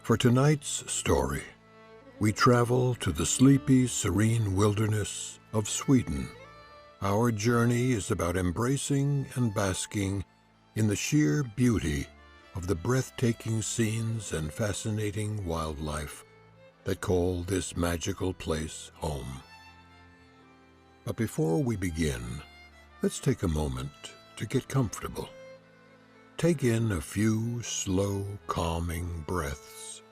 For tonight's story, we travel to the sleepy, serene wilderness of Sweden. Our journey is about embracing and basking in the sheer beauty of the breathtaking scenes and fascinating wildlife that call this magical place home. But before we begin, let's take a moment to get comfortable. Take in a few slow, calming breaths,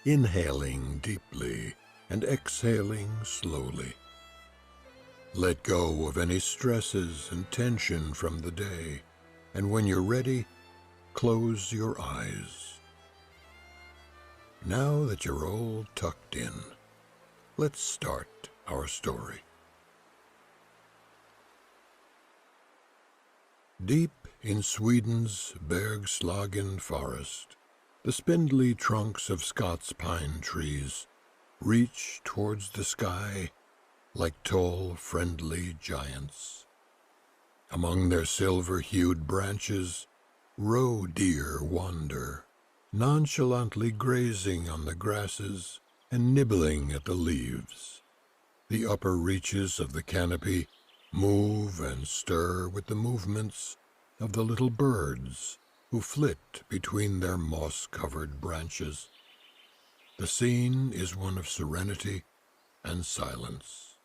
inhaling deeply and exhaling slowly. Let go of any stresses and tension from the day, and when you're ready, close your eyes. Now that you're all tucked in, let's start our story. Deep in Sweden's Bergslagen forest, the spindly trunks of Scots pine trees reach towards the sky like tall, friendly giants. Among their silver-hued branches, roe deer wander, nonchalantly grazing on the grasses and nibbling at the leaves. The upper reaches of the canopy move and stir with the movements of the little birds who flit between their moss-covered branches. The scene is one of serenity and silence.